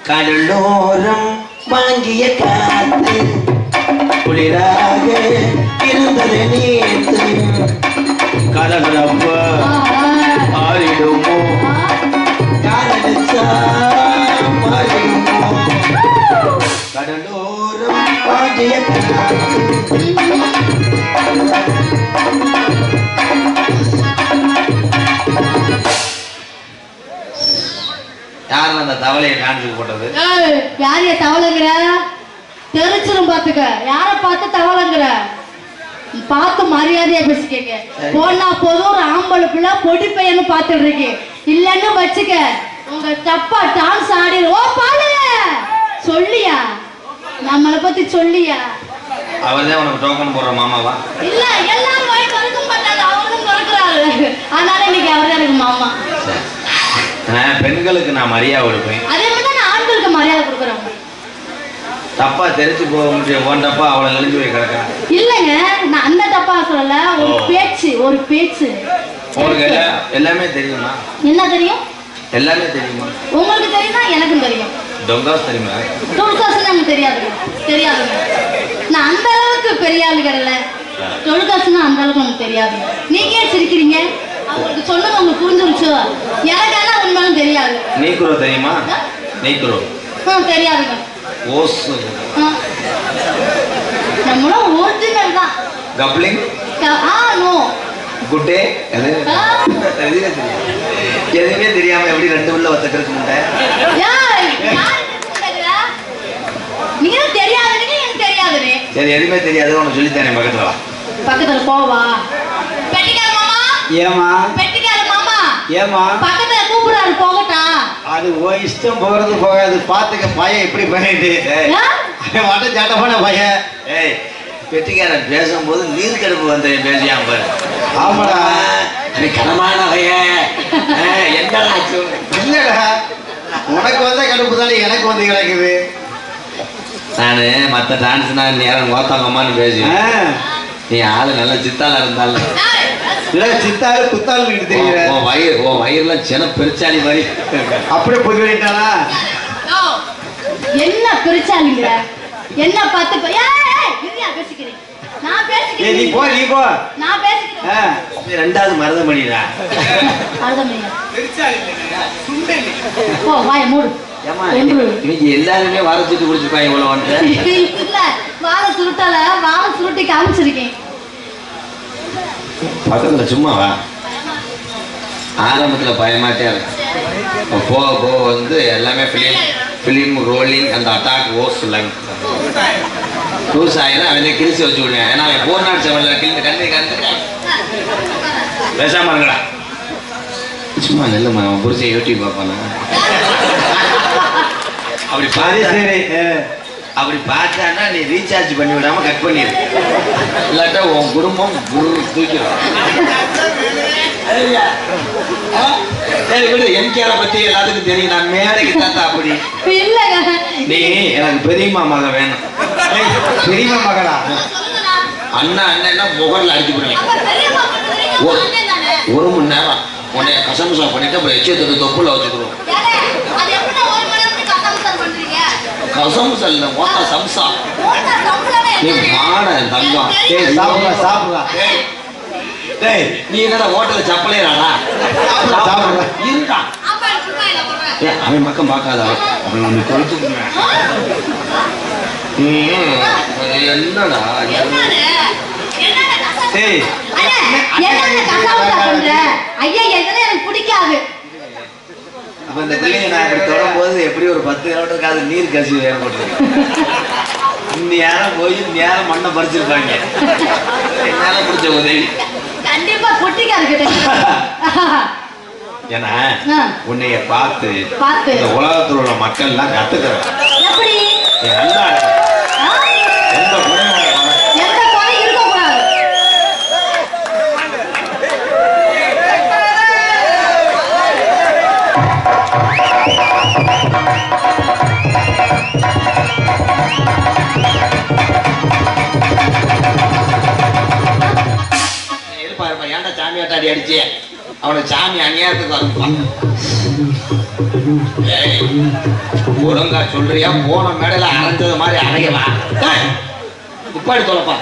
கடலோரம் வாங்கிய காத்து குளிராக இருந்தது நேற்று கடலப்ப ஆறிடுமோ காலடிச்சா மாறிடுமோ கடலோரம் வாங்கிய காத்து யாரும் அந்த தவளையை டான்ஸுக்கு போட்டது? யாரைய தவளைங்கிற? தெரிச்சிரும் பாத்துக்க. யார பார்த்து தவளைங்கிற? பார்த்து மரியாதையா பேசிக்க. போனா போதும் ஒரு ஆம்பளை பிள்ளை பொடி பையன்னு பார்த்துட்டு இருக்கு. இல்லன்னு வச்சுக்க உங்க தப்பா டான்ஸ் ஆடிடும். ஓ பாரு சொல்லியா? நம்மளை பத்தி சொல்லியா? அவர்தான் உனக்கு டோக்கன் போடுற மாமாவா? இல்ல எல்லாரும் வாய் திறக்க மாட்டாங்க. அவரும் திறக்கிறாரு. அதனால இன்னைக்கு அவர்தான் எனக்கு மாமா. பெண்களுக்கு நான் மரியாதை கொடுப்பேன். அதே மாதிரி தான் ஆண்களுக்கு மரியாதை கொடுக்குறேன். தப்பா தெரிச்சு போக முடியும். ஓன் தப்பா அவளை நெளிஞ்சு போய் கிடக்கிறேன். இல்லைங்க நான் அந்த தப்பா சொல்லல. ஒரு பேச்சு உங்களுக்கு எல்லாமே தெரியுமா? என்ன தெரியும்? எல்லாமே தெரியுமா? உங்களுக்கு தெரியுமா? எனக்கும் தெரியும். டொங்காஸ் தெரியுமா? டொல்காஸ் நமக்கு தெரியாதுங்க. நான் அந்த அளவுக்கு பெரிய ஆளு கிடையாது. டொல்காஸ்னா அந்த அளவுக்கு நமக்கு தெரியாது. நீங்க ஏன் சிரிக்கிறீங்க? அவங்களுக்கு சொன்னது உங்களுக்கு புரிஞ்சிருச்சு. எனக்கான உண்மையும் தெரியாது. நீக்குரோ தெரியுமா? நீக்குரோ தெரியாதுங்க. ஓஸ் நம்மளும் ஒரிஜினல் தான். கப்ளிங் நோ குட்டே எதுவுமே தெரியாம எப்படி ரெண்டு உள்ள ஒத்த கிடக்கு முட்டை? நீங்க தெரியாதுன்னு எனக்கு தெரியாதுன்னு. சரி எதுவுமே தெரியாது உனக்கு சொல்லித்தரேன். பக்கத்துல போவா. பெட்டிக்கார மாமா. ஏமா? பெட்டிக்கார மாமா. ஏமா? பக்கத்துல கூப்பிடுறாரு போகட்டா? அது ஓ இஷ்டம். போறது போகாது. பாத்துக்க பையன் எப்படி பண்ணிட்டு வட்ட சட்டமான பையன். ஏய் பெட்டிக்காரன் பேசும்போது நீர் கடுப்பு வந்து பேசியாம பாரு. ஆமாடா அது கனமான பையன். என்னடா இல்லடா உனக்கு வந்த கடுப்பு தானே எனக்கு வந்து கிடக்குது. நானு மற்ற டான்ஸ்னா நேரம் கோத்தாங்கம்மான்னு பேசுவேன். நீ ஆளு நல்ல சித்தால இருந்தாலும் சித்தாலு குத்தாலு தெரியல. உன் வயிறுலாம் சின்ன பெருச்சாலி மாதிரி அப்படியே பொது பண்ணிட்டானா? என்ன பெருச்சாலிங்கிற? என்ன பார்த்து பேசிக்கிறேன். நான் பேசிக்கிறேன். நீ போ நீ போ. நான் பேசிக்கிறேன். ரெண்டாவது மருதம் பண்ணிடா. போ வாய மூடு. இன்னைக்கு எல்லாருமே வாரச்சுட்டு குடிச்சிருப்பாங்க. இவ்வளவு வந்து இல்ல வாழை சுருட்டால வாழை சுருட்டி காமிச்சிருக்கேன். பக்கத்துல சும்மாவா? ஆரம்பத்துல பயமாட்டே இருக்கு. போக போக வந்து எல்லாமே பிலிம் ரோலிங் அந்த அட்டாக் ஓஸ் லூஸ் ஆயிரும். அவன் கிழிச்சு வச்சு விடுவேன். ஏன்னா அவன் போர் நாட்டு செவன்ல கிழிந்து கண்டு கண்டு பேசாம இருக்கடா. சும்மா நெல்லுமா அவன் புரிச்ச யூடியூப் பார்ப்பானா? அப்படி பாரு. சரி அப்படி பார்த்தானா நீ ரீசார்ஜ் பண்ணி விடாம கட் பண்ணிடு. இல்லாட்டா உன் குடும்பம் தூக்கிடும். சரி விடு. எம்கேரை பத்தி எல்லாத்துக்கும் தெரியும். நான் மேடைக்கு தாத்தா அப்படி நீ எனக்கு பெரியம்மா மகன் வேணும். பெரியம்மா மகளா? அண்ணா அண்ணா முகர்ல அடிச்சு விடுவேன். ஒரு மணி நேரம் உன்னை கசமுசா பண்ணிட்டு அப்புறம் எச்சத்தை தொப்புல வச்சுக்கிறோம். கசமுசா இல்ல மோட்டா சம்சா. நீ மாட தங்கம். சாப்பிடா சாப்பிடா. டேய் நீ என்னடா ஹோட்டல்ல சப்பலேறாடா? சாப்பிடா இருக்கா? அவன் பக்கம் பார்க்காத. அவன் உன்னை கொளுத்து. என்னடா டேய் எனக்கு பிடிக்காது. அப்ப இந்த பிள்ளைங்க நான் இப்படி தொடரும்போது எப்படி ஒரு 10 கிலோமீட்டருக்காது நீர் கசிவு ஏற்பட்டு நேரம் போய் நேரம் மண்ணை பறிச்சிருப்பாங்க. என்னால பிடிச்ச உதவி கண்டிப்பா பொட்டிக்காரு. ஏன்னா உன்னைய பார்த்து இந்த உலகத்தில் உள்ள மக்கள் எல்லாம் கத்துக்கிறேன். நல்லா எந்த குறை இருக்கக்கூடாது. வச்சிய அவனை சாமி அநியாயத்துக்கு வரப்பான். ஒழுங்கா சொல்றியா? போன மேடையில அரைஞ்சது மாதிரி அரையவா? உப்பாடி தொலைப்பா.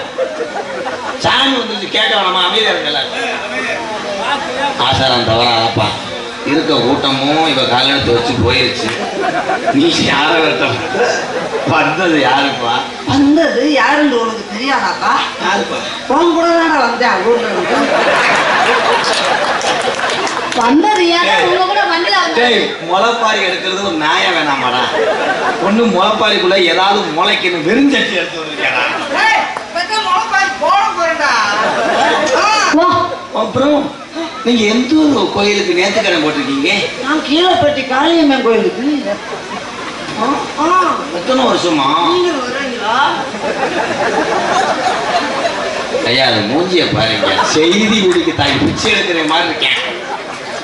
சாமி வந்துச்சு கேட்க வேணாமா? அமைதியா இருக்கல. ஆசாரம் தவறாதப்பா. இருக்க கூட்டமும் இவ காலெடுத்து வச்சு போயிருச்சு. நீ யார வெட்டம்? வந்தது யாருப்பா? வந்தது யாருன்னு உனக்கு தெரியாதாப்பா? யாருப்பா? போன் கூட தானே வந்தேன் ஊர்ல இருந்து. வந்தது யாரு? உங்க கூட வண்டியில வந்து முளைப்பாரி எடுக்கிறது ஒரு நியாயம் வேணாமாடா? ஒண்ணு முளைப்பாரிக்குள்ள ஏதாவது முளைக்கணும். வெறுஞ்சட்டி எடுத்து வந்துருக்கா? வா. அப்புறம் நீங்க எந்த ஒரு கோயிலுக்கு நேர்த்திக்கடை போட்டிருக்கீங்க? நான் கீழப்பட்டி காளியம்மன் கோயிலுக்கு. எத்தனை வருஷமா? நீங்க வரீங்களா? ஐயா அது மூஞ்சிய பாருங்க. செய்தி குடிக்கு தாய் பிச்சை எடுக்கிற மாதிரி இருக்கேன்.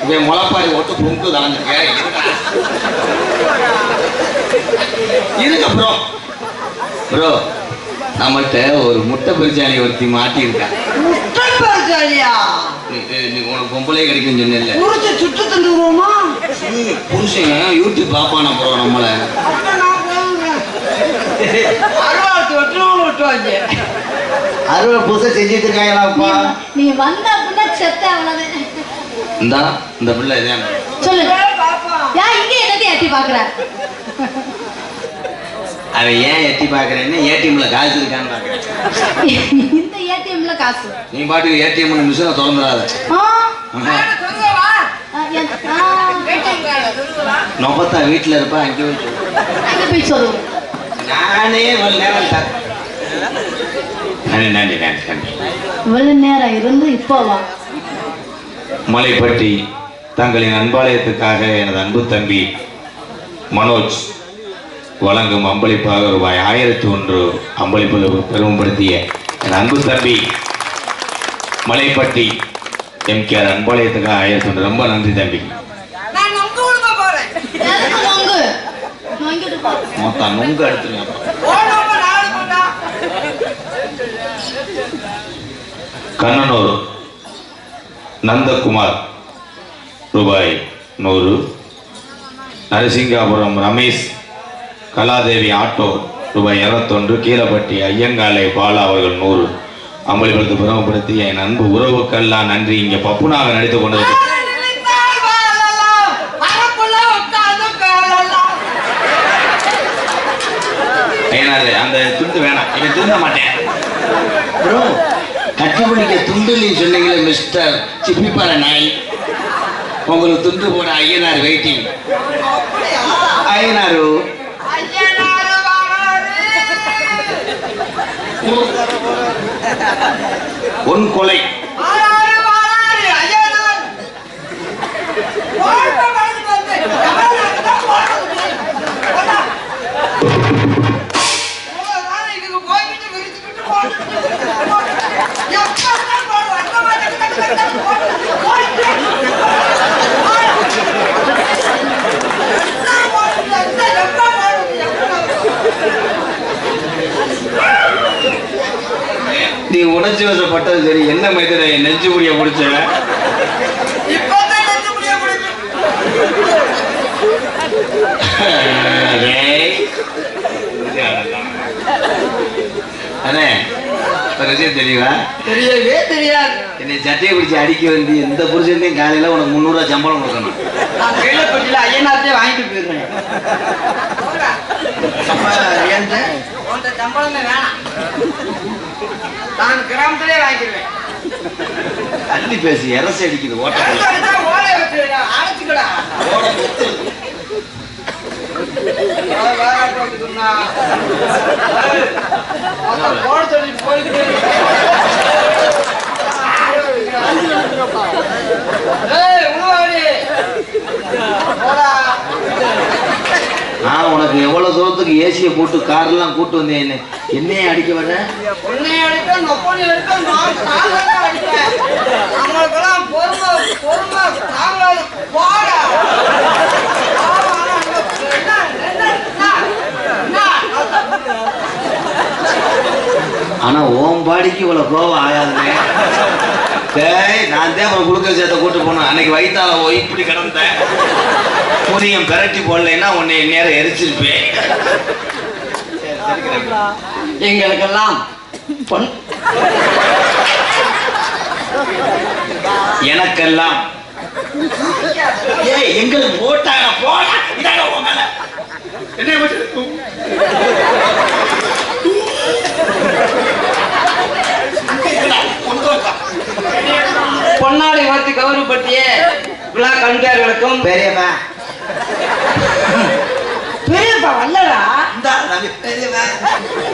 இவன் முளைப்பாரி ஓட்டு பொங்கு தலைஞ்சிருக்கேன். இருக்கு ப்ரோ. ப்ரோ நம்மகிட்ட ஒரு முட்டை பெருச்சாலி ஒருத்தி மாட்டியிருக்கா. முட்டை பெருச்சாலியா? நீ உனக்கு பொம்பளை கிடைக்கும் சொன்ன. புரிச்சு சுட்டு தந்துருவோமா? புருஷங்க யூடியூப் பாப்பான ப்ரோ நம்மள. அறுவாத்து வெட்டுறவங்க வெட்டுவாங்க. அறுவை புதுசா செஞ்சுட்டு இருக்காங்களாப்பா. நீ வந்த அப்படின்னா செத்த அவ்வளவு. இந்த பிள்ளை இதான் சொல்லு. யா இங்க என்னத்தை எட்டி பாக்குற? அவன் ஏன் எட்டி பாக்குறேன்னு ஏடிஎம்ல காசு இருக்கான்னு பாக்குறேன். இந்த ஏடிஎம்ல காசு. நீ பாட்டுக்கு ஏடிஎம் மிஷினை திறந்துடாத. நொபத்தா வீட்டுல இருப்பா. அங்க போய் சொல்லு. நானே இவ்வளவு நேரம் நன்றி நன்றி நன்றி நன்றி. இவ்வளவு நேரம் இருந்து இப்போ வா. மலைப்பட்டி தங்களின் அன்பாலயத்துக்காக எனது அன்பு தம்பி மனோஜ் வழங்கும் அம்பளிப்பாக ரூபாய் 1001 அம்பளிப்பு பெருமைப்படுத்திய என் அன்பு தம்பி மலைப்பட்டி எம்கேஆர் அன்பாலயத்துக்காக 1001. ரொம்ப நன்றி தம்பி. மொத்தம் நொங்கு எடுத்துருங்க. கண்ணனூர் நந்தகுமார் ரூபாய் 100. நரசிங்காபுரம் ரமேஷ் கலாதேவி ஆட்டோ ரூபாய் 201. கீழப்பட்டி ஐயங்காலை பாலா அவர்கள் 100 அம்பளிப்படுத்தி பெருமைப்படுத்தி என் அன்பு உறவுக்கெல்லாம் நன்றி. இங்க பப்புனாக நடித்துக் கொண்டது அந்த துண்டு வேணாம். இவன் திருந்த மாட்டேன் ப்ரோ. கட்டிப்பிடிக்க துண்டு நீ சொன்னீங்களே மிஸ்டர் சிப்பிப்பாற நாய். உங்களுக்கு துண்டு போட ஐயனார் வெயிட்டிங். ஐயனாரு உன் கொலை நீ உணர்ச்சி வசப்பட்டது சரி. என்ன மைத்திர நெஞ்சு முடிய முடிச்ச? அண்ணே தெரியுவா? தெரியவே தெரியாது. என்னை சட்டையை பிடிச்சி அடிக்க வேண்டி எந்த புருஷன்லையும் காலையில உனக்கு 300 ரூபா சம்பளம் கொடுக்கணும். நான் கீழப்பட்டியில ஐயனார்ட்டே வாங்கிட்டு போயிடுறேன். சம்பளமே வேணாம். நான் கிராமத்திலே வாங்கிடுவேன். அள்ளி பேசி இரசு அடிக்குது. ஓட்ட அடைச்சுக்கடா. போட சொல்லி போய்கிட்டு நான் உனக்கு எவ்வளவு தூரத்துக்கு ஏசியை போட்டு கார்லாம் கூட்டு வந்தேன். என்னையே அடிக்க வர்ற? ஆனா ஓம்பாடிக்கு இவ்வளவு கோவம் ஆகாதுங்க. டேய் நான் தான் அப்புறம் குளுக்கோஸ் சேர்த்த கூட்டு போனேன். அன்னைக்கு வயித்தால இப்படி கிடந்தேன். புரியும் பெரட்டி போடலைன்னா உன்னை நேரம் எரிச்சிருப்பேன். எங்களுக்கெல்லாம் எனக்கெல்லாம் ஏய் எங்களுக்கு போட்டாங்க போடா இதாங்க உங்கள என்ன பொன்னாடி வார்த்தை கௌரவப்படுத்திய விழா கண்கார்களுக்கும் பெரியப்பா பெரியப்பா வல்லடா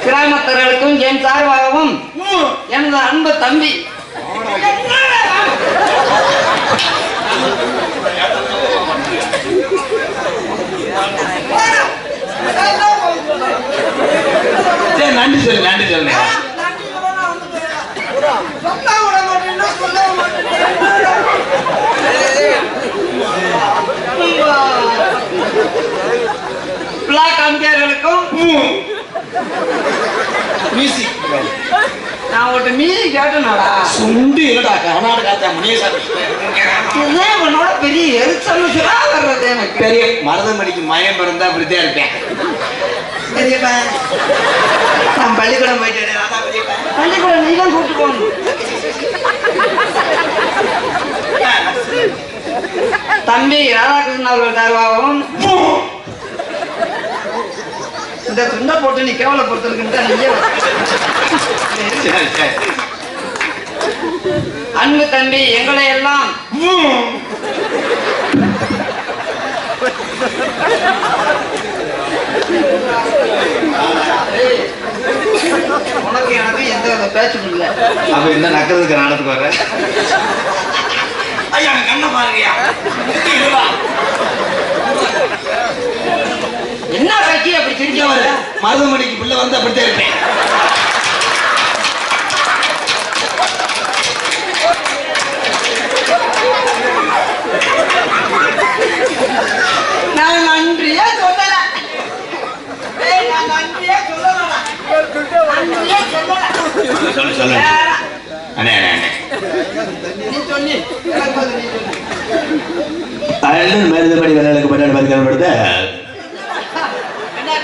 கிராமத்தர்களுக்கும் என் சார்பாகவும் எனது அன்பு தம்பி நன்றி சொல்லு நன்றி சொல்லுங்க. விழா காண்கிறவர்களுக்கும் மியூசிக் நான் ஒரு மியூசிக் கேட்டேனாடா சுண்டு இல்லடா கர்நாடகா முனியசாமி இதே உன்னோட பெரிய எரிச்சல் வர்றது எனக்கு பெரிய மருதமணிக்கு மயம் பிறந்தா அப்படித்தான் இருப்பேன். பெரியப்பா நான் பள்ளிக்கூடம் போயிட்டேன். பள்ளிக்கூடம் நீ தான் கூப்பிட்டு போகணும். தம்பி ராதாகிருஷ்ணன் அவர்கள் சார்பாகவும் இந்த துண்டை போட்டு நீ கேவலப்படுத்திருக்கின்ற நீயே அன்பு தம்பி எங்களை எல்லாம் உனக்கு எனக்கு எந்த பேச்சும் இல்லை. அப்ப என்ன நக்கிறதுக்கு நாடத்துக்கு வர ஐயா கண்ண பாருங்கயா என்ன கட்சி அப்படி சிரிக்க வர மருதமணிக்கு பிள்ளை வந்து அப்படித்தான் இருப்பேன். நான் நன்றியே சொல்லல. நான் நன்றியே சொல்லல. சொல்லு சொல்லு அண்ணே அண்ணே அண்ணே நீ சொல்லி எனக்கு பதில் நீ சொல்லி. அண்ணன் மருதமணி வேலைக்கு பட்டாடு பதிக்கப்படுத்த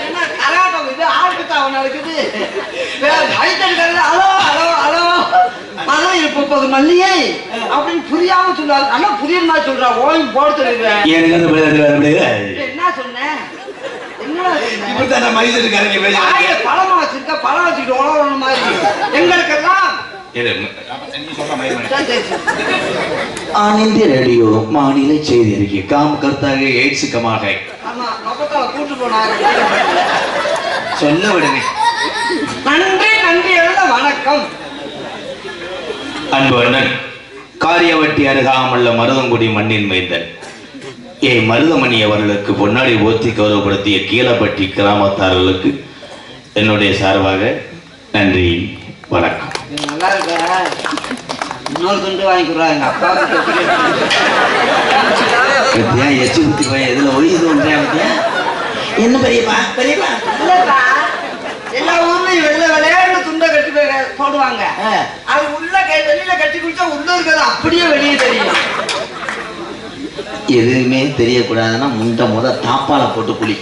என்ன கராட்டம் இது ஆளுக்கு அவன் நடக்குது. ஹலோ ஹலோ ஹலோ அதான் இப்போ மல்லிகை அப்படின்னு புரியாம சொல்றாரு. ஆனா புரிய மாதிரி சொல்றா ஓய்வு போட சொல்லிடுவேன். என்ன சொன்னேன் இப்படித்தான் மைசூருக்காரங்க பழமா வச்சிருக்க பழம் வச்சுக்கிட்டு உழவன மாதிரி எங்களுக்கெல்லாம் ஆனந்தி ரேடியோ மாநில செய்தி அறிக்கை காம் கர்த்தாக எய்ட்ஸுக்கமாக ஆமா நொப்பத்தால கூட்டு போனாரு. சொல்ல விடுங்க. நன்றி நன்றி எழுத வணக்கம். அன்பு அண்ணன் காரியவட்டி அருகாமல்ல மருதங்குடி மண்ணின் மைந்தன் ஏ மருதமணி அவர்களுக்கு பொன்னாடி ஓத்தி கௌரவப்படுத்திய கீழப்பட்டி கிராமத்தார்களுக்கு என்னுடைய சார்பாக நன்றி வணக்கம். நல்லா இருக்கா? இன்னொரு துண்டு வாங்கிக்கிறாங்க எங்க அப்பாவுக்கு. எச்சு குத்தி போய் எதுல ஒய்து வந்தேன் என்ன பெரியப்பா பெரியப்பா இல்லப்பா எல்லா ஊர்லயும் வெள்ளை விளையாடு துண்டை கட்டி போடுவாங்க. அது உள்ள வெளியில கட்டி குடிச்சா உள்ள இருக்கிறது அப்படியே வெளியே தெரியும். எதுவுமே தெரியக்கூடாதுன்னா முத தாப்பால போட்டு குளி.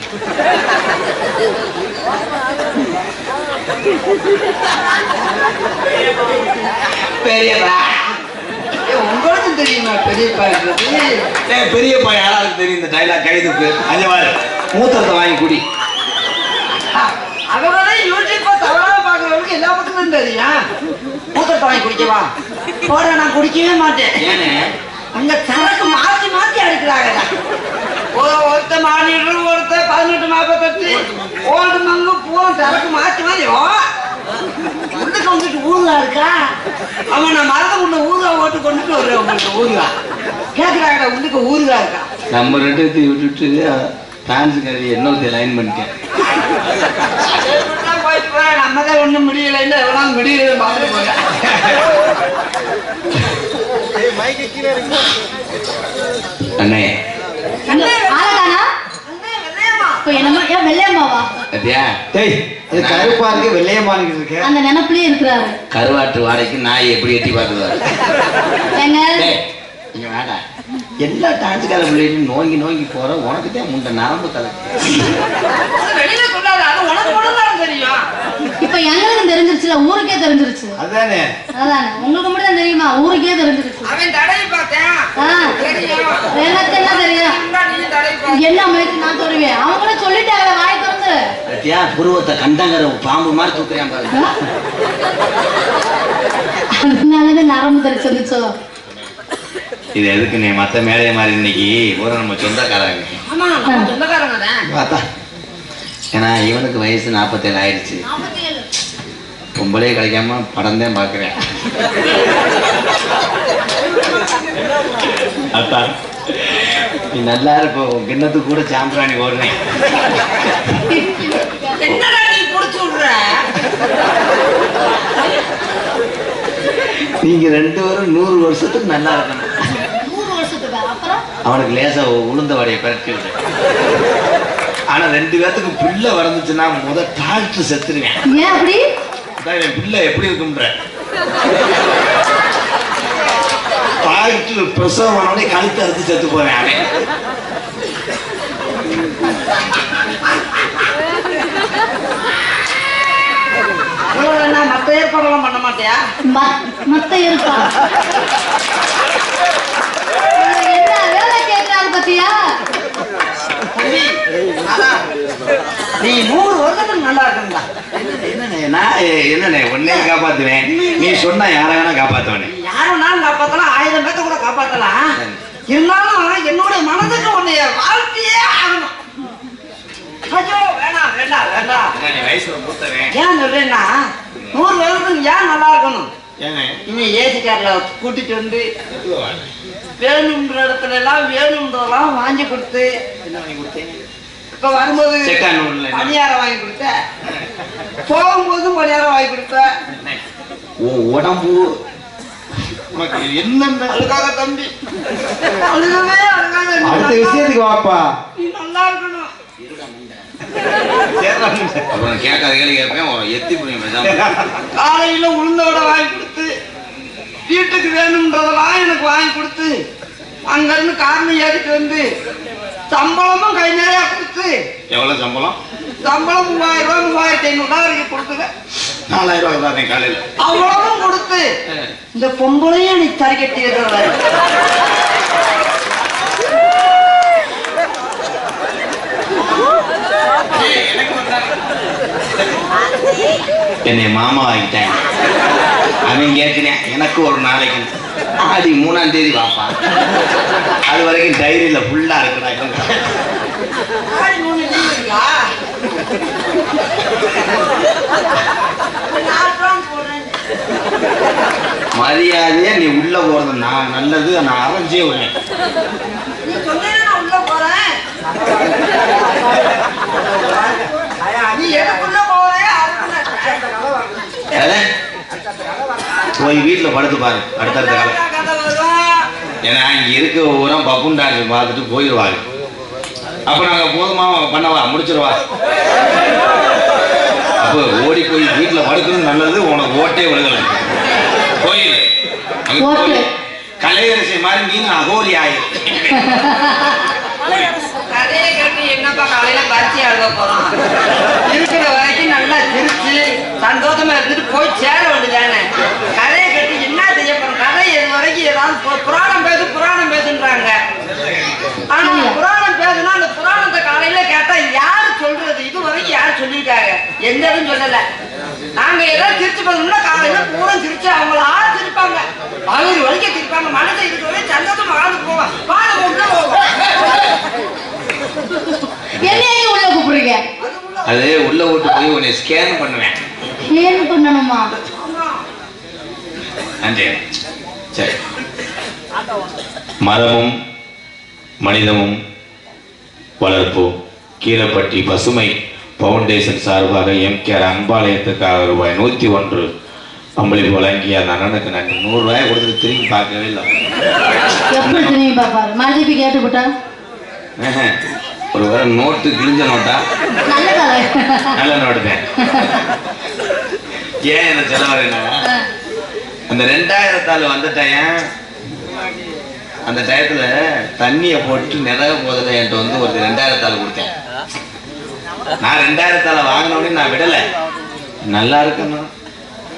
பெரியப்பா உங்களுக்கு தெரியுமா பெரியப்பா? பெரியப்பா யாராருக்கு தெரியும் இந்த டைலாக் கைதுக்கு அஞ்சவாறு மூத்தத்தை வாங்கி குடி. அவங்களே யூடியூப்பா தவறா பாக்குறவங்களுக்கு எல்லா பக்கமும் தெரியும். மூத்தத்தை வாங்கி குடிக்கவா? போட நான் குடிக்கவே மாட்டேன். ஏன்னு அந்த சரக்கு மாத்தி மாத்தி அடிக்கிறாங்க. ஒருத்த மாநில ஒருத்த 1848 ஓல்டு மங்கு பூரா சரக்கு மாத்தி மாத்தி உள்ளுக்கு வந்துட்டு ஊருகா இருக்கா? அவன் நான் மரத்தை உள்ள ஊருகா ஓட்டு கொண்டுட்டு வருவேன். உங்களுக்கு ஊருகா கேட்கிறாங்க உள்ளுக்கு ஊருகா இருக்கா? நம்ம ரெண்டு விட்டுட்டு டான்ஸ் கறி என்ன லைன் பண்ணிட்டேன். போயிட்டு போற நம்மதான் ஒண்ணும் முடியல இல்ல எவ்வளவு முடியல பார்த்துட்டு போங்க. அண்ணே ஆளதானா? என்னமா வெள்ளையம்மாவா? பாத்தியா டேய் இது கருப்பா இருக்கு வெள்ளையமா இருக்கு. அந்த நினைப்புலயே இருக்கிறாரு. கருவாட்டு வாடைக்கு நாய் எப்படி எட்டி பார்க்குவாரு. ஏங்க இங்க வேடா எல்லா டான்ஸ்கார பிள்ளைகளும் நோங்கி நோங்கி போற உனக்கு தான் முண்டை நரம்பு கலை. வெளியில சொல்லாத, அது உனக்கு மட்டும்தான் தெரியும். இப்ப எங்களுக்கு தெரிஞ்சிருச்சுல, ஊருக்கே தெரிஞ்சிருச்சு. அதானே அதானே உங்களுக்கு மட்டும் தான் தெரியுமா? ஊருக்கே தெரிஞ்சிருச்சு. அவன் தடவி பார்த்தேன் தெரியும். எனக்கு என்ன தெரியும்? நீ தடவி பார்த்த. என்ன மயக்கு நான் தருவேன். அவங்கள சொல்லிட்டாங்க வாய் திறந்து. பத்தியா புருவத்தை கண்டங்கிற பாம்பு மாதிரி தூக்குறேன் பாரு. அதனாலதான் நரம்பு தெரிச்சிருச்சோ. இது எதுக்கு நீ மத்த மேடைய மாதிரி இன்னைக்கு ஒரு நம்ம சொந்தக்காரங்க. ஆமா நம்ம சொந்தக்காரங்க தான். பார்த்தா ஏன்னா இவனுக்கு வயசு 47 ஆயிடுச்சு. பொம்பளே கிடைக்காம படம் தான் பாக்குறேன். அப்பா நீ நல்லா இருப்ப, கிண்ணத்துக்கு கூட சாம்பிராணி ஓடுறேன். என்னடா நீ புடிச்சு விடுற? நீங்க 2 பேரும் 100 வருஷத்துக்கு நல்லா இருக்கணும். 100 வருஷத்துக்கு அப்புறம் அவனுக்கு லேசா உளுந்த வடையை பரட்டி விடு. ஆனா 2 பேத்துக்கு பிள்ளை வளர்ந்துச்சுன்னா டாக்டர் செத்துருவேன். ஏன் அப்படி? என் பிள்ளை எப்படி இருக்கும்ன்ற டாக்டர் பிரசவம் கழுத்து அறுத்து செத்து போறேன். அவன் என்ன மத்த ஏற்பாடெல்லாம் பண்ண மாட்டியா? மத்த இருக்கா? என்ன வேலை கேட்கறாங்க பத்தியா? நீ 100 வருஷத்துக்கு நல்லா இருக்குங்களா? என்னண்ணே உன்னையும் காப்பாத்துவேன். நீ சொன்னா யார வேணா காப்பாத்துவேன். யாருனாலும் காப்பாத்தலாம், 1000 பேத்த கூட காப்பாத்தலாம். இருந்தாலும் என்னுடைய மனதுக்கு உன்னைய வாழ்க்கையே ஆகணும். ஐயோ வேணாம் வேண்டாம் வேண்டாம். நீ வயசுல மூத்தவன். ஏன் சொல்றேன்னா 100 வருஷத்துக்கு ஏன் நல்லா இருக்கணும்? ஏங்க இன்னும் ஏசி கார்ல கூட்டிட்டு வந்து வேணுன்ற இடத்துல எல்லாம் வேணுன்றதெல்லாம் வாங்கி கொடுத்து, என்ன வாங்கி கொடுத்தேன்? இப்ப வரும்போது செக்கானூர்ல பணியாரம் வாங்கி கொடுத்த, போகும்போது பணியாரம் வாங்கி கொடுத்த. உடம்பு உனக்கு என்னென்ன அதுக்காக தம்பி அழுகவே அழுகாத. அடுத்த விஷயத்துக்கு வாப்பா. நீ நல்லா இருக்கணும். அப்புறம் கேட்காத கேள்வி கேட்பேன். ஒரு எத்தி புரியும். காலையில உளுந்தோட வாங்கி கொடுத்து, வீட்டுக்கு வேணும்ன்றதெல்லாம் எனக்கு வாங்கி கொடுத்து, அங்க இருந்து காரணம் ஏறிட்டு வந்து சம்பளமும் கை நிறையா கொடுத்து. எவ்வளவு சம்பளம்? சம்பளம் 3000 ரூபாய் 3500 வரைக்கும் கொடுத்துங்க. 4000 ரூபாய் காலையில அவ்வளவும் கொடுத்து இந்த பொம்பளையும் நீ தறி கட்டி என்னை மாமா ஆகிட்டேன். அவன் கேட்கிறேன் எனக்கு ஒரு நாளைக்கு ஆடி 3ஆம் தேதி வாப்பா. அது வரைக்கும் டைரியில ஃபுல்லா இருக்கிறாங்க. மரியாதையா நீ உள்ள போறது நான் நல்லது. நான் அரைஞ்சே விடுவேன். நீ சொன்னா உள்ள போறேன். நீ எனக்குள்ள போறேன். போய் வீட்டுல படுத்து பாரு அடுத்தடுத்த காலம். ஏன்னா இங்க இருக்க ஊரம் பப்புன் டாக்டர் பார்த்துட்டு போயிடுவாங்க. அப்ப நாங்க போதுமா பண்ணவா முடிச்சிருவா. அப்போ ஓடி போய் வீட்டுல படுக்கணும் நல்லது. உனக்கு ஓட்டே விழுகல. கோயில் கலையரசி மாதிரி மீன் அகோரி ஆயிரும். கதையை கேட்டு என்னப்பா காலையில பறிச்சு அழுக போறோம்? இருக்கிற வரைக்கும் நல்லா சிரிச்சு சந்தோஷமா இருந்துட்டு போய் சேர வேண்டியதானே. கதையை கேட்டு என்ன செய்ய போறோம்? கதை எது வரைக்கும் ஏதாவது புராணம் பேசுன்றாங்க. ஆனா புராணம் பேசுனா அந்த புராணத்தை காலையில கேட்டா யாரு சொல்றது? இது வரைக்கும் யாரு சொல்லியிருக்காங்க? எந்த இதுவும் சொல்லல. நாங்க ஏதாவது சிரிச்சு போகணும்னா காலையில பூரா சிரிச்சு அவங்கள சிரிப்பாங்க. பகுதி வரைக்கும் சிரிப்பாங்க. மனசை இதுக்கு வரைக்கும் சந்தோஷமா வாழ்ந்து போவான். வாழ போவோம். என்னையே உள்ள கூப்பிடுறீங்க? அது உள்ள விட்டு போய் உன்னை ஸ்கேன் பண்ணுவேன். ஏன் பண்ணணுமா? சரி. மரமும் மனிதமும் வளர்ப்பு கீழப்பட்டி பசுமை பவுண்டேஷன் சார்பாக எம்கேஆர் அன்பாலயத்துக்காக ரூபாய் 101 அம்பளிப்பு வழங்கிய அந்த அண்ணனுக்கு நன்றி. 100 ரூபாய் கொடுத்துட்டு திரும்பி பார்க்கவே இல்லை. எப்படி திரும்பி பார்ப்பாரு? மறுபடியும் கேட்டு போட்டா ஒரு வேற நோட்டு கிழிஞ்ச நோட்டா? நல்ல கதை. நல்ல நோட்டு தான். ஏன் என்ன சொல்ல வரேன்னா, அந்த 2000 வந்துட்டேன். அந்த டயத்துல தண்ணியை போட்டு நிறைய போதில் என்கிட்ட வந்து ஒரு 2000 கொடுத்தேன். நான் 2000 வாங்கினோடனே நான் விடல. நல்லா இருக்கணும்,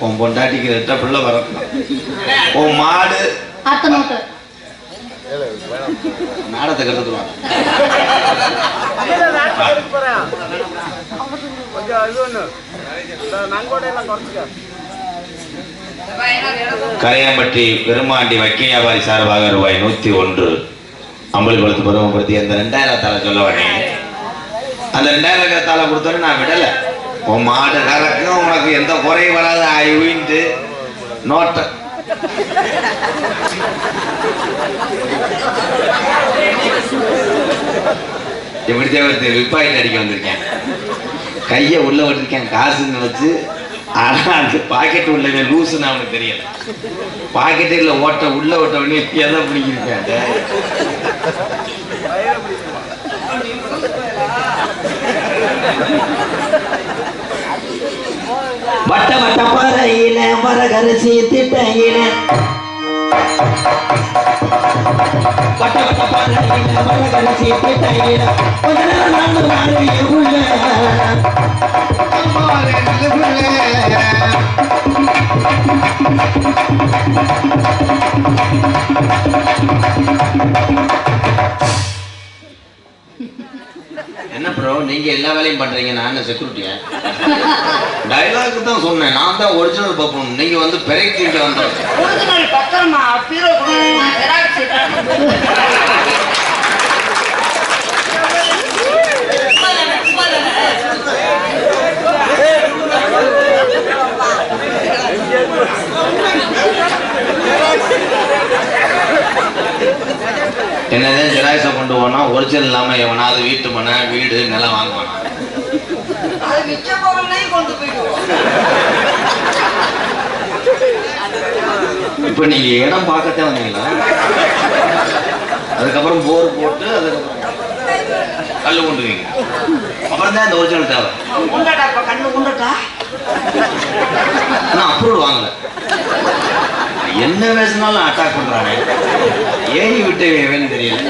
உன் பொண்டாட்டிக்கு 2 பிள்ளை வரணும், உன் மாடு நாடத்தை கட்டுவாங்க. கரையாம்பட்டி பெருமாண்டி வக்கி வியாபாரி சார்பாக ரூபாய் 101 அம்பலகுளத்து பருவப்படுத்தி அந்த 2000 சொல்ல வரேன். அந்த 2000 கொடுத்தோன்னு நான் விடல. உன் மாடு கறக்கும், உனக்கு எந்த குறையும் வராது ஆயிட்டு நோட்டை எப்படி தேவை விப்பாயிட்டு அடிக்க வந்திருக்கேன். கையை உள்ள விட்டுருக்கேன் காசுன்னு வச்சு. ஆனா அந்த பாக்கெட் உள்ள லூசுன்னு அவனுக்கு தெரியல. பாக்கெட்டே இல்லை, ஓட்ட உள்ள ஓட்ட உடனே எதை பிடிக்கிருக்கேன். வட்ட வட்ட பறையில மரகரிசி திட்டையில வட்ட வட்ட பறையில மரகரிசி திட்டையில கொஞ்ச நேரம் நானும் மாறிய உள்ள என்ன ப்ரோ நீங்க எல்லா வேலையும் பண்றீங்க, நான் செக்யூரிட்டியா? டைலாக் தான் சொன்னேன், நான் தான் ஒரிஜினல் பார்ப்போம். நீங்க வந்து பெரைட்டிங்க வந்து ஒரிஜினல் பத்திரமா பீரோ என்னதான் ஜெராக்ஸை கொண்டு போனா ஒரிஜினல் இல்லாம எவனாவது வீட்டு மனை வீடு நிலம் வாங்குவானா? இப்ப நீங்க இடம் பார்க்கத்தான் வந்தீங்களா? அதுக்கப்புறம் போர் போட்டு அதுக்கப்புறம் கல்லு கொண்டுவீங்க, அப்புறம் தான் இந்த ஒரிஜினல் தேவை. ஆனா அப்ரூவல் வாங்கல. என்ன பேசினாலும் அட்டாக் பண்றானே, ஏறி விட்டு வேணும்னு தெரியல.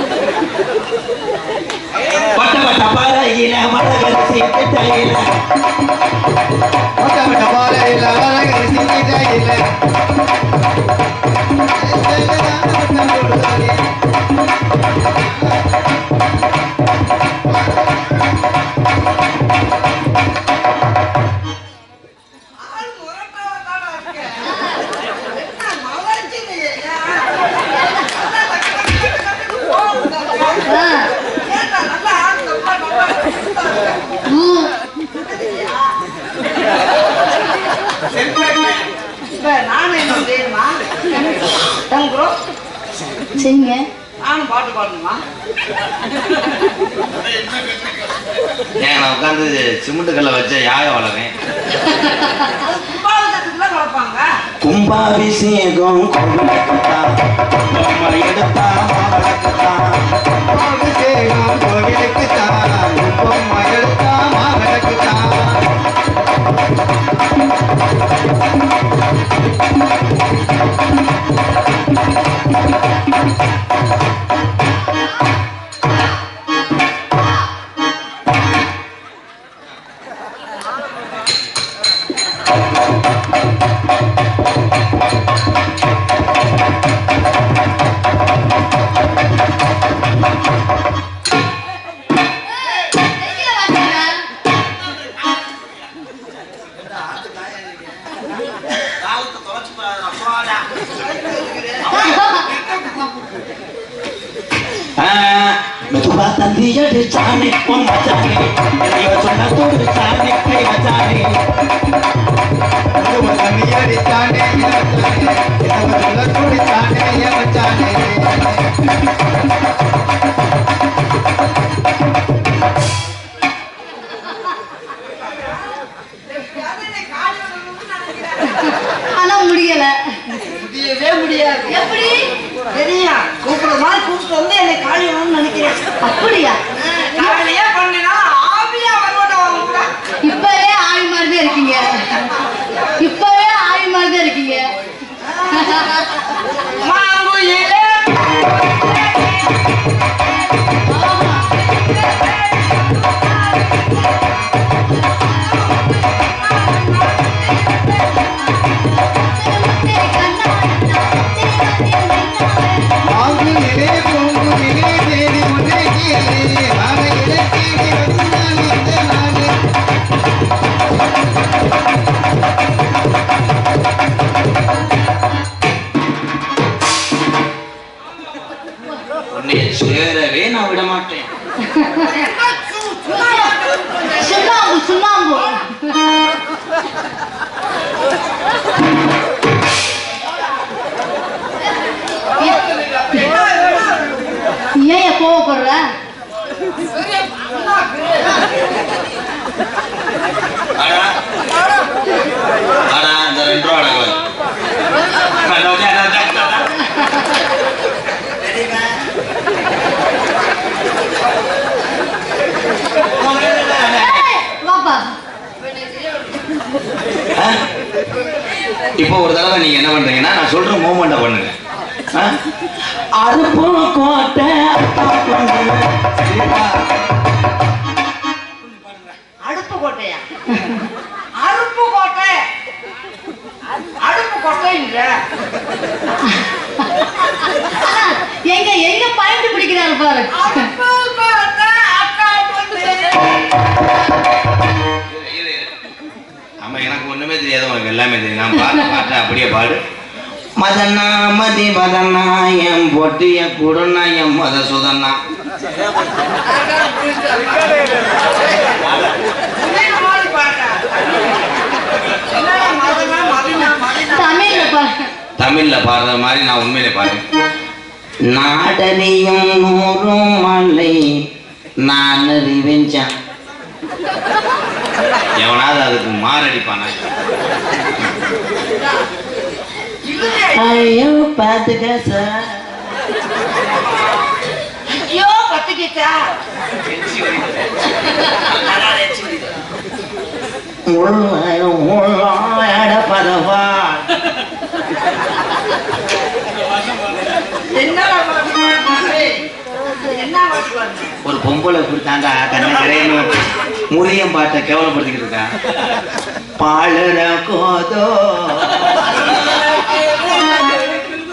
பட்ட பட்ட பாறையில மரகரிசி திட்டையில பட்ட பட்ட பாறையில மரகரிசி திட்டையில சரிங்க. நானும் பாட்டு பாடணுமா? ஏன் நான் உட்காந்து சிமெண்ட் கல்ல வச்ச யாக வளரேன். வளர்ப்பாங்க கும்பாபிஷேகம் மெதுவா தந்தி அடிச்சானே மச்சானே, சொன்ன தோடு சானே கை மச்சானே. மெதுவா தந்தி அடிச்சானே சொன்ன தோடு சானே மச்சானே. ஆனா முடியல, முடியவே முடியாது. எப்படி தெரியும், கூப்பிடுற மாதிரி கூப்பிட்டு வந்து என்னை காலி வேணும்னு நினைக்கிறேன். அப்படியா? காலையே பண்ணினா ஆவியா வருவாங்க. இப்பவே ஆவி மாதிரி தான் இருக்கீங்க. இப்பவே ஆவி மாதிரி தான் இருக்கீங்க. மாங்குயிலே சேரவே நான் விட மாட்டேன். சுண்ணாம்பு சுண்ணாம்பு. ஏன் கோவப்படுற? இந்த 2 ரூபா அடகு இப்போ ஒரு தடவை நீங்க என்ன பண்றீங்கன்னா நான் சொல்ற மூமெண்ட பண்ணுங்க. அருப்பு கோட்டை அடுப்பு கோட்டையா? அருப்பு கோட்டை அடுப்பு கோட்டை இல்ல. எங்க எங்க பாயிண்ட் பிடிக்கிறாரு பாரு. அடுப்பு கோட்டை அக்கா பொண்ணு. ஆமா எனக்கு ஒண்ணுமே தெரியாது, உனக்கு எல்லாமே தெரியும். நான் பாட்டு அப்படியே பாடு. மதனா மதி மதனா என் பொட்டிய குடுனா என் மத சுதனா. தமிழ்ல பாடுற மாதிரி நான் உண்மையிலே பாடுறேன். நாடறியும் 100 மலை நான் அறிவிச்சான். எவனாவது அதுக்கு மாரடிப்பானா? ஐயோ பாத்துக்க சார். ஐயோ பத்துக்கிட்டா பதவா ஒரு பொம்பளை கொடுத்தாண்டா கண்ண கரையணும் முறியம் பாட்டை கேவலப்படுத்திக்கிட்டு இருக்கான். பாலர கோதோ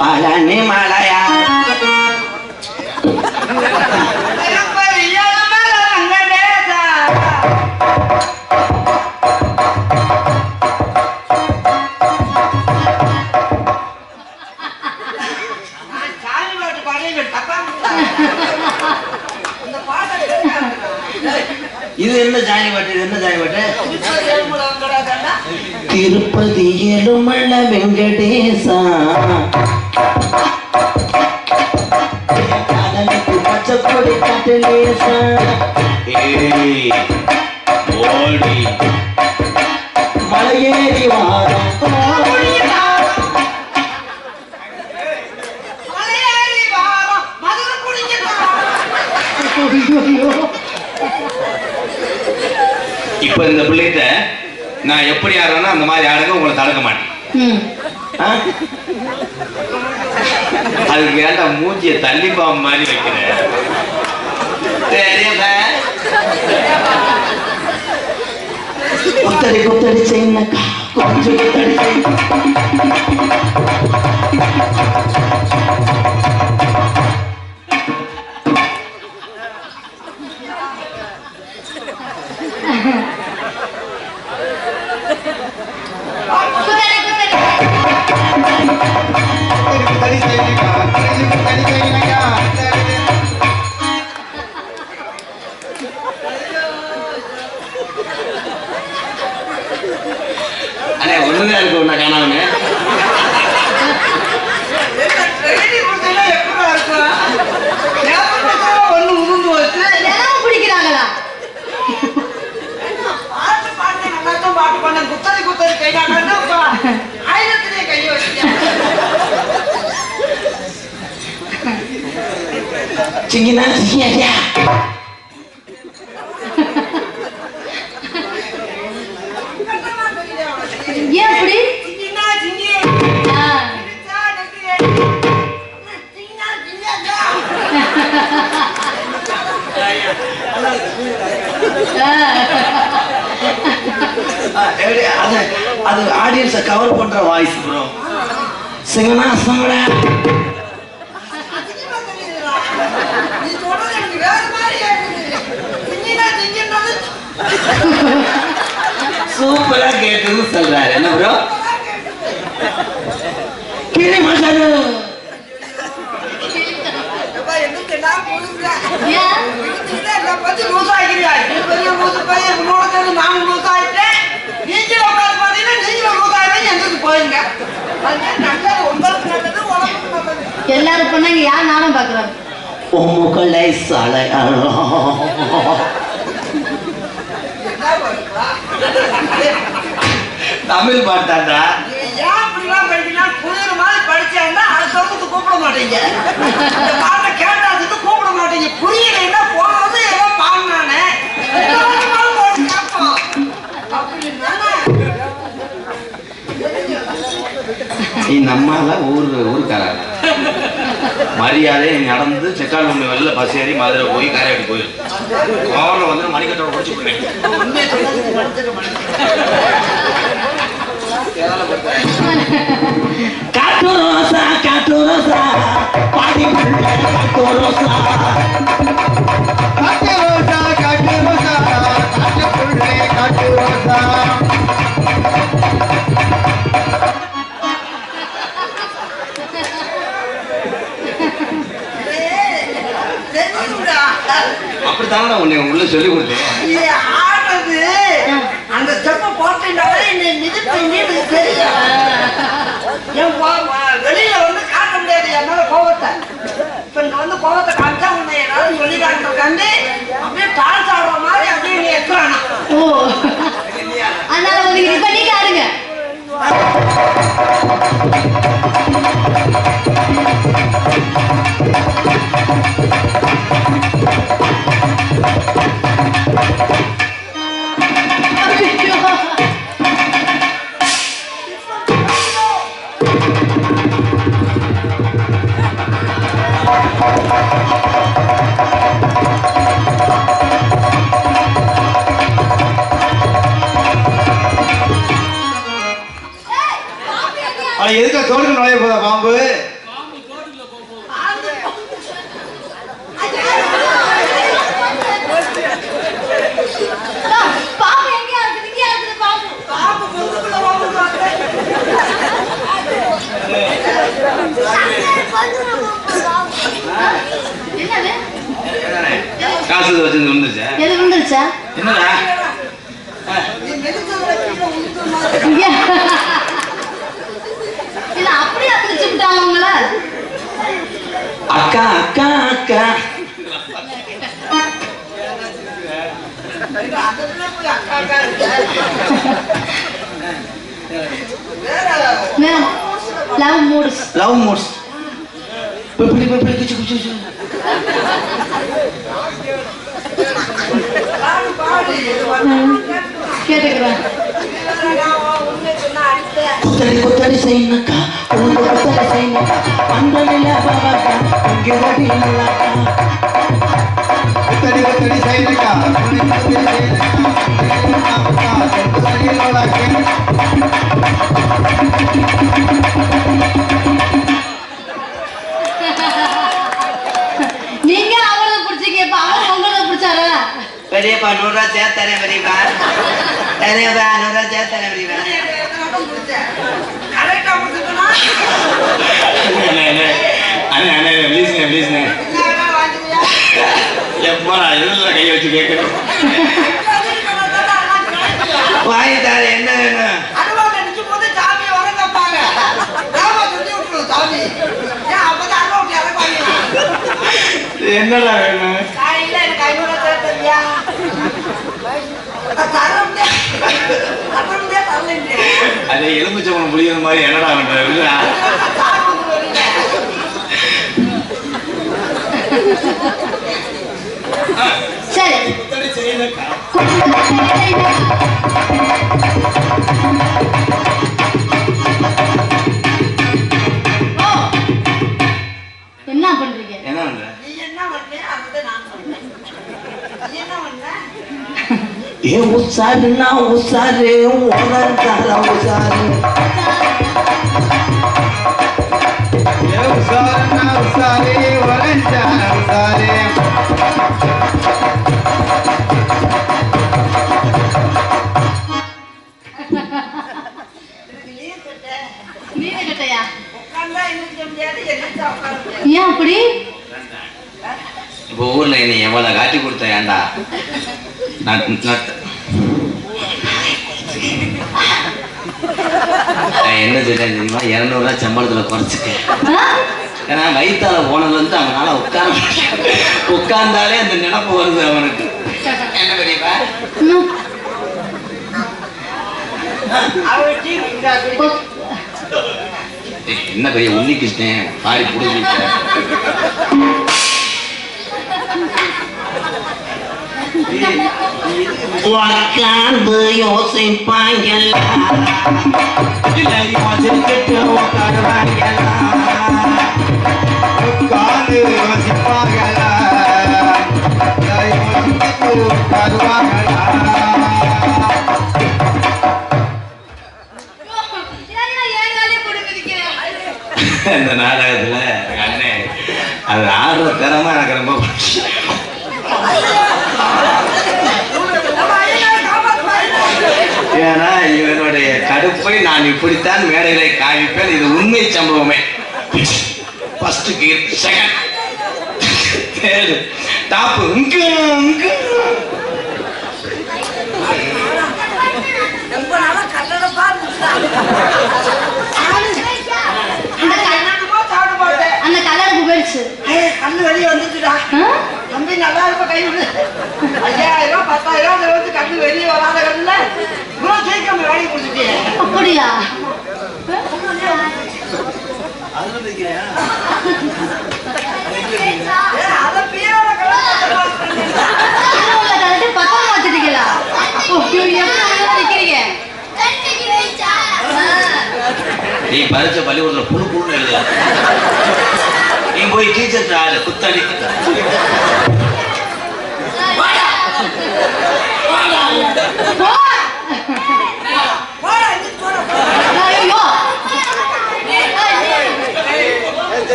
பழனி மலையா இது என்ன ஜானி பாட்டு? இது என்ன ஜானி பாட்டு? திருப்பதி ஏழுமல்ல வெங்கடேசா பச்சைப்பொடி கட்டலேசா மலையேறி வாரம் இப்ப இந்த பிள்ளைகிட்ட நான் எப்படி ஆடுறேன்னா அந்த மாதிரி ஆடுங்க, உங்களை தடுக்க மாட்டேன். அதுக்கு ஏன்டா மூஞ்சிய தள்ளி பாம்பு மாதிரி வைக்கிறேன்? குத்தடி குத்தடி செய்யக்கா கொஞ்சம் குத்தடி அண்ணே ஒண்ணுதான் இருக்கு ஒண்ணா காணாம. ஒண்ணு உருந்து வச்சு பிடிக்கிறாங்களா? பாட்டு பாட்டு நல்லா பாட்டு பண்ண குத்தடி குத்தடி கை காட்டா ஆயிரத்திலே கையை வச்சு சிங்கினா அது அது ஆடியன்ஸை கவர் பண்ற வாய்ஸ் ப்ரோ. சிங்கனா சங்கடா நீ சொல்றது எனக்கு வேற மாதிரி கேக்குது. திங்கினா திங்கின்றது சூப்பரா கேக்குதுன்னு சொல்றாரு. என்ன ப்ரோ? கிளி மசாலா அப்பா எதுக்கு எல்லாம் போடுங்க. ஏன் இதுல என்ன பத்தி லூஸ் ஆகிறியா? நீ பெரிய லூஸ் பையன் உன்னோட நானும் லூஸ் ஆயிட்டேன். நீங்களும் உட்காந்து பாத்தீங்கன்னா நீங்களும் லூஸ் ஆயிட்டீங்க. எங்களுக்கு போயிருங்க. நல்லது உங்களுக்கு நல்லது உனக்கு நல்லது. எல்லாரும் பண்ணாங்க, யார் நானும் பாக்குறாங்க. உமுகளை சலையாளோ என்ன பண்ணுவா? தமிழ் பாட்டாண்டா. ஏன் இப்படிலாம் படிக்கிறா? புரியுற மாதிரி படிச்சாங்கன்னா அடுத்த வருஷத்துக்கு கூப்பிட மாட்டீங்க. இந்த பாட்டை கேட்டாதுக்கு கூப்பிட மாட்டீங்க. புரியலைன்னா போனது ஏதோ பாடினானே நீ நம்மால ஊருக்காரர் மரியாதை நடந்து செக்கால் ஒண்ணு வெளில பஸ் ஏறி மதுரை போய் காரையாடி போயிடும். காரில் வந்து மணிக்கட்டோட குடிச்சு போயிடுவேன். காட்டு ரோசா காட்டு ரோசா பாடி காட்டு ரோசா காட்டு ரோசா காட்டு ரோசா காட்டுக்குள்ளே காட்டு ரோசா. அப்படித்தானே உன்னை உள்ள சொல்லி கொடுத்தேன். ஆடுறது அந்த செப்ப போட்டீங்கன்னாலே என்னை மிதிப்பீங்க தெரியும். வெளியில வந்து காட்ட முடியாது என்னால கோபத்தை. இப்ப இங்க வந்து கோபத்தை காமிச்சா உன்னை ஏதாவது சொல்லிடாங்க கண்டு அப்படியே டான்ஸ் ஆடுற மாதிரி அப்படியே நீ எத்துறானா. ஓ, அதனால ஒதுக்கி இப்ப நீங்க ஆடுங்க. எதுக்கு தோடுக்கு நுழைய போதா பாம்பு? பாம்பு எங்க இருக்குது? இங்க இருக்குது பாம்பு. பாம்பு முதுகுல ஓடுறாங்க. என்னது? காசு வச்சு வந்துருச்சா? எது விழுந்துருச்சா? என்னடா நீ மெதுக்குல கீழே உளுந்து மாதிரி. இங்க. இல்ல அப்படியே அடிச்சு விட்டாங்க உங்கள. அக்கா அக்கா அக்கா அதுல போய் அக்கா அக்கா இருக்கு. Ma'am love moods. Love mods பிப்படி பிப்படி கிச்சு கிச்சு பாடு பாடு கேட்டுக்கிறேன். உண்மை சொன்னா அடிப்பேன். குத்தடி குத்தடி செய்யணக்கா உங்க குத்தடி செய்யணக்கா அந்த நில பாபாக்கா இங்கே ரவி நல்லாக்கா குத்தடி குத்தடி செய்யணுக்கா குத்தடி நீங்க அவங்கள பிடிச்சிக்க, இப்ப அவங்க உங்கள பிடிச்சாரா? பெரியப்பா 100 ரூபா சேர்த்தானே பெரியப்பா. பெரியப்பா 100 ரூபா சேர்த்தானே பெரியப்பா. கரெக்டா முடிச்சுக்கணும். அண்ணே அண்ணே ப்ளீஸ்ண்ணே ப்ளீஸ்ண்ணே வாங்கிக்கியா? எப்பா நான் எதில் கை வச்சு கேட்குறேன். வாங்கிட்டாரு என்ன வேணும்? அனுபவம் நினைக்கும் போது சாமியை வர வைப்பாங்க. ராமா சொல்லி விட்டுரும் சாமி. ஏன் அப்பதான் அனுபவம் இறப்பாங்க. என்னடா வேணும்? காலையில எனக்கு 500 சேர்த்தியா? தரமுடியா தரலைங்க. அதே எலுமிச்சம்பழம் புளியது மாதிரி என்னடா பண்றது? சரி என்ன பண்றீங்க? என்ன பண்ற? நீ என்ன பண்ண? அதை நான் சொன்னேன். நீ என்ன பண்ண? ஏ உச்ச உசாருன்னா உசாரு உணர்ந்தால உசாரு உசாருன்னா உசாரு உறைஞ்சான உசாரு ஏன் அப்படி? இப்போ ஊர்ல என்னை எவ்வளவு காட்டி கொடுத்த ஏன்டா என்ன சொல்றேன் தெரியுமா? 200 ரூபாய் சம்பளத்துல குறைச்சிட்டேன். ஏன்னா வயிற்றால போனதுல இருந்து அவனால உட்கார்ந்தாலே அந்த நினைப்பு வருது அவனுக்கு. என்ன பெரியப்பா என்ன பெரிய உன்னிக்கிட்டேன் பாடி புடிச்சிட்டேன். உட்கார்ந்து யோசிப்பாங்கல்ல யோசிச்சுட்டு உட்காருவாங்கல்ல உட்கார்ந்து யோசிப்பாங்களா யோசிச்சுட்டு உட்காருவாங்களா இந்த நாடகத்துல அண்ணே அது ஆடுற திறமை எனக்கு ரொம்ப ஏன்னா இவனுடைய கடுப்பை நான் இப்படித்தான் மேடைகளை காமிப்பேன். இது உண்மை சம்பவமே. ஃபர்ஸ்ட் கீர், செகண்ட், தேர்டு, டாப் அந்த கலருக்கு போயிடுச்சு. கண்ணு வெளியே வந்துச்சுடா. தம்பி நல்லா இருப்ப கை விடு. 5000 10,000 வந்து கண்ணு வெளியே வராத கண்ணுல இவ்வளவு சீக்கிரம் வேலை கொடுத்துட்டே. அப்படியா? அத பீரோட கலட்டி பக்கம் வச்சுட்டீங்களா? நிக்கிறீங்க நீ பரிச்ச பள்ளிக்கூடத்துல புழு புழு எழுத நீ போய் டீச்சர் ஆளு குத்தாடி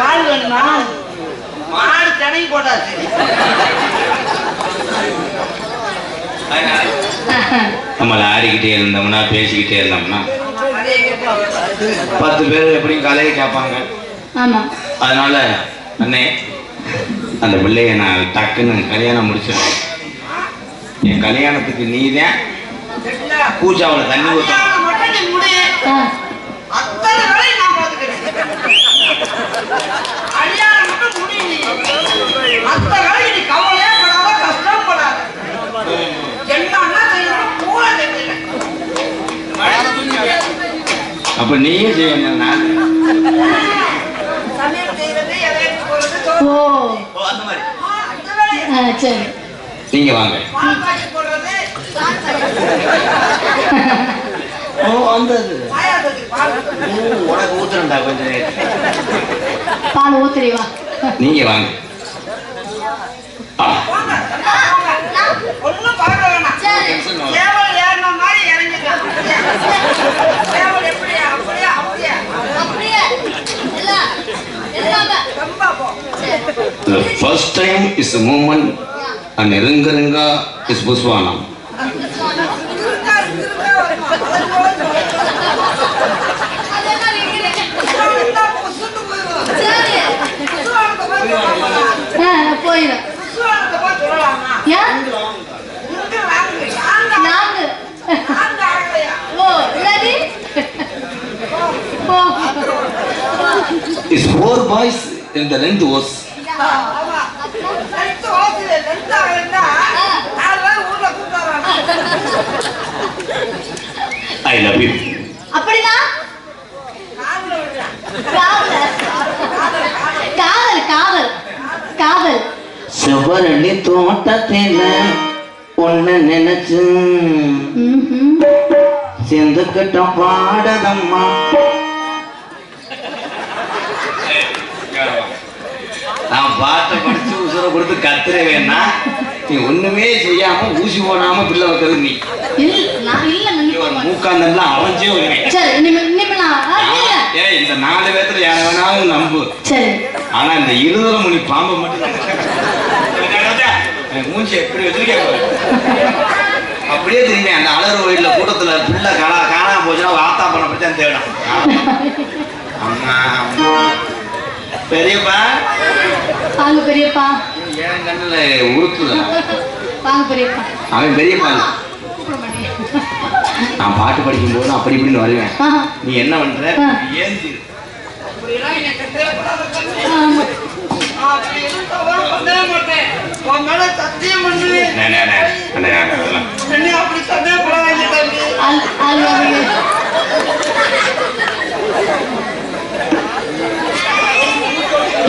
கால் வேணுமா? மாடு தனி போட்டாச்சு. நம்மள ஆடிக்கிட்டே இருந்தோம்னா பேசிக்கிட்டே இருந்தோம்னா 10 பேர் எப்படியும் கலையை கேட்பாங்க. ஆமா. அதனால அண்ணே அந்த பிள்ளைய நான் டக்குன்னு கல்யாணம் முடிச்சிடுறேன். என் கல்யாணத்துக்கு நீதான் பூஜாவில் தண்ணி ஊற்றணும். அத்தனை வேலை நான் பார்த்துக்கிறேன். கல்யாணம் மட்டும் முடியலையே. மற்ற வேலை நீ கவலையே படாத, கஷ்டப்படாத. என்னன்னா செய்யணும் பூரா தெரிஞ்சுக்கிறேன். அப்ப நீயே செய்யணும். நான் சமையல் செய்யறது, இலைக்கு போறது, ஓ அந்த மாதிரி அந்த வேலை. சரி நீங்க வாங்க. பால் காய்ச்சி போடுறது, வந்தது பாயாசத்துக்கு பால் உனக்கு ஊத்துறா கொஞ்சம் நேரம். பால் ஊத்துறி வா. நீங்க வாங்க. ஒண்ணும் பார்க்க வேணாம். சேவல் ஏறின மாதிரி இறங்கிக்கலாம். சேவல் எப்படியா? அப்படியா? அப்படியா? அப்படியே எல்லாம் ரொம்ப போ. The first time is a moment and Ringa is Buswanam. திருக்கா வருமா? புசுட்டு போயிடும். புசுவானத்தை போய் சொல்லலாமா? போயிடும். புசுவானத்தை போய் சொல்லலாமா? ஏன் இங்க வாங்க. நாங்க நாங்க ஆகலையா? ஓ ரெடி போ. Is 4 boys in the rent was. ஆமா. ரெண்டு ஓசில ரெண்டு ஆகலைன்னா 4 பேர் ஊர்ல கூட்டாராங்க. I love you. அப்படினா காதுல விடுறா. காதல் காதல் காதல். செவரளி தோட்டத்தில ஒன்னு நினைச்சு சேர்ந்துக்கிட்ட பாடதம்மா. நான் பாட்டை படிச்சு உசுரை கொடுத்து கத்துற வேணா நீ ஒண்ணுமே செய்யாம ஊசி போடாம பிள்ளை வைக்கிறது நீ மூக்காந்தெல்லாம் அரைஞ்சே வருவேன். ஏய் இந்த 4 பேத்துல யார வேணாலும் நம்பு. ஆனா இந்த 20 மணி பாம்பை மட்டும் மூஞ்சி எப்படி வச்சிருக்கேன் அப்படியே தெரியுமே. அந்த அலறு கோயில்ல கூட்டத்துல பிள்ளை காணாம போச்சுன்னா வார்த்தா பண்ண பத்தி தேடும். பெரியப்பா வாங்க பெரியப்பா. என் கண்ணுல உறுத்துது. வாங்க பெரியப்பா. அவன் பெரியப்பா இல்ல. நான் பாட்டு படிக்கும் போது அப்படி இப்படின்னு வருவேன். நீ என்ன பண்ற? ஏந்தி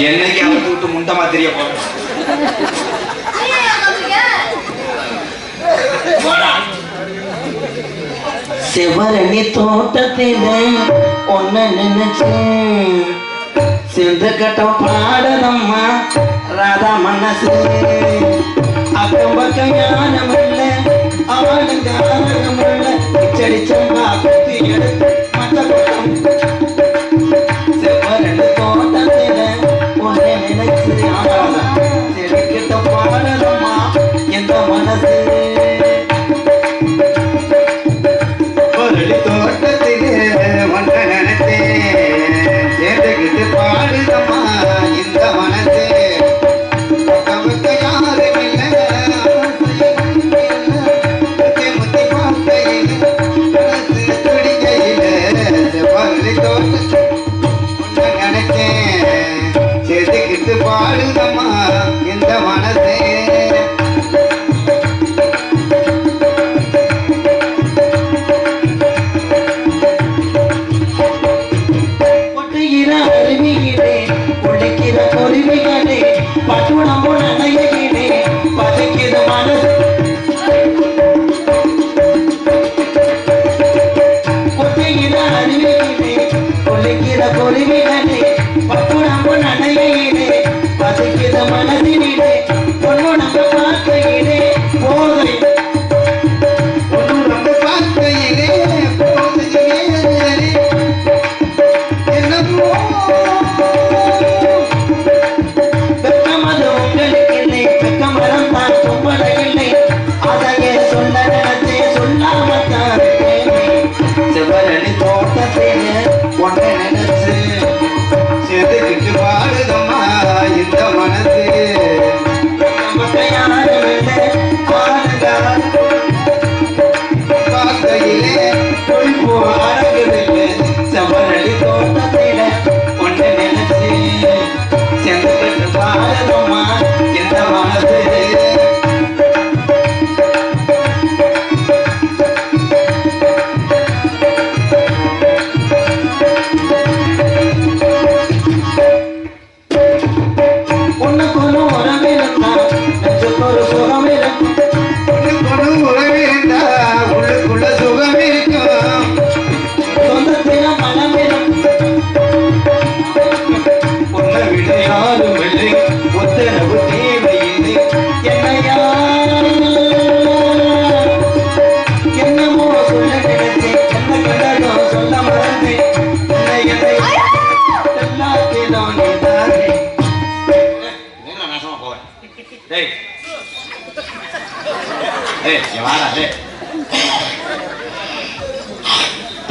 என்னைக்கு அவன் கூட்டு முண்டமா தெரிய போற சிவரணி தோட்டத்தில ஒன்ன நினைச்சு சிந்து கட்டம் பாடதம்மா ராதா மனசு அக்கம் பக்கம் யானம் இல்ல அவனுக்கு ஆரகம் இல்ல இச்சடிச்சம்பா குத்தி எடுத்து மத்த பக்கம் சிவரணி தோட்டத்தில ஒன்ன நினைச்சு சிறு கிட்ட பாடதம்மா எந்த மனசு தோட்டத்திலே ஒன்ன நினைத்தேன் சேர்ந்துகிட்டு பாடுதம்மா இந்த மனசு பக்கமுக்க யாரும் இல்லை முத்தி பார்க்கையில் மனசு துடிக்கையில் செவ்வரளி தோட்டத்தில் ஒன்ன நினைத்தேன் சேர்ந்துகிட்டு பாடுதம்மா இந்த மனசு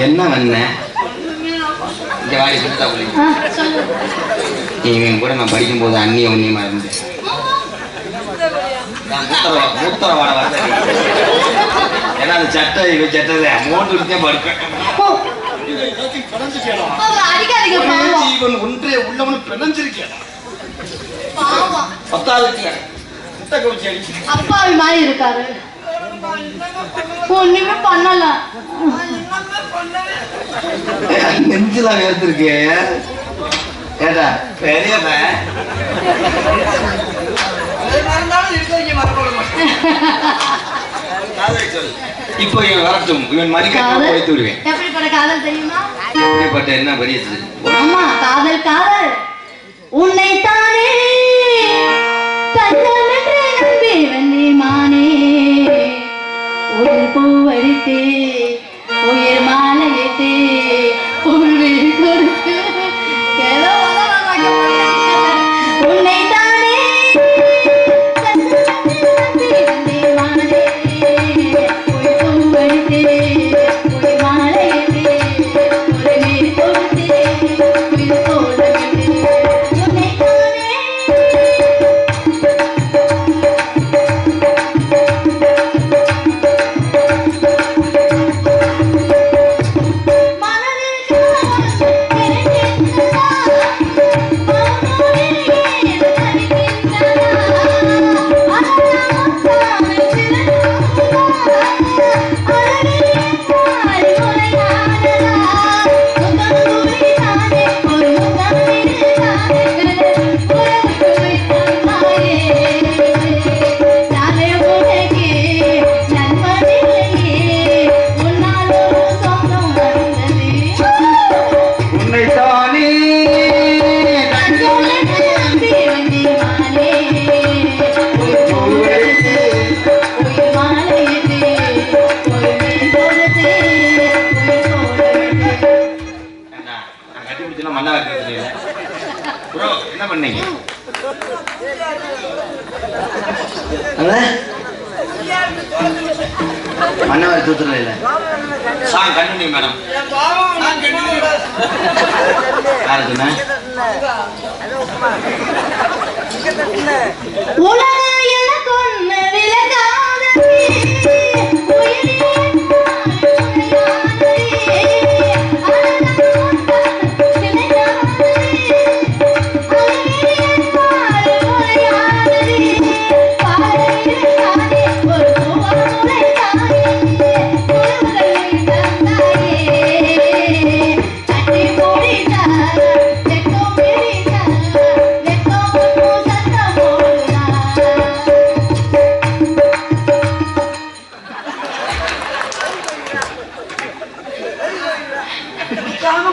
என்ன வண்ண இங்க வாடி இவன் கூட நான் படிக்கும் போது அண்ணிய உன்னியமா இருந்து மூத்தர வாட வர ஏன்னா அந்த சட்டை இவன் சட்டை மோட்டு படுப்பேன் ஒன்றே உள்ளவனு பிணைஞ்சிருக்கேன் அப்பாவி மாதிரி இருக்காரு. ஒண்ணுமே பண்ணல. நெஞ்சில வேர்த்திருக்கு. ஏடா பெரியவன் இப்போ இவன் வரட்டும். இவன் மறிக்காம போய்த்து விடுவேன். எப்படிப்பட்ட காதல் தெரியுமா? எப்படிப்பட்ட என்ன பெரியது? ஆமா காதல் காதல். உன்னை தானே தஞ்சமென்று நம்பி வந்தேமா உயிர் பூவடித்தே உயிர் மாலையிட்டே உள்வி கொடுத்து ஏதோ உன்னை தானே என்ன பண்ணீங்க? மன்னவர் தூத்துல இல்ல சாங் கண்டினியூ மேடம். யாருக்குண்ணா? உலகையில கொன்னு விலகாதே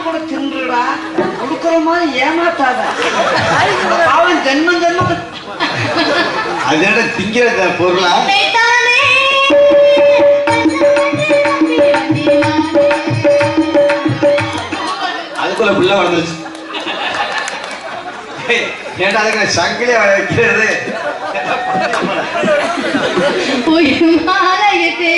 கூட தின்றுடா கொடுக்குற மாதிரி ஏமாத்தாத. பாவம் ஜென்மம் ஜென்மம் அதோட திங்கிற பொருளா அதுக்குள்ள புள்ள வளர்ந்துருச்சு. ஏன்டா அதுக்கு சங்கிலியா வைக்கிறது? உயிர் மாலையிட்டு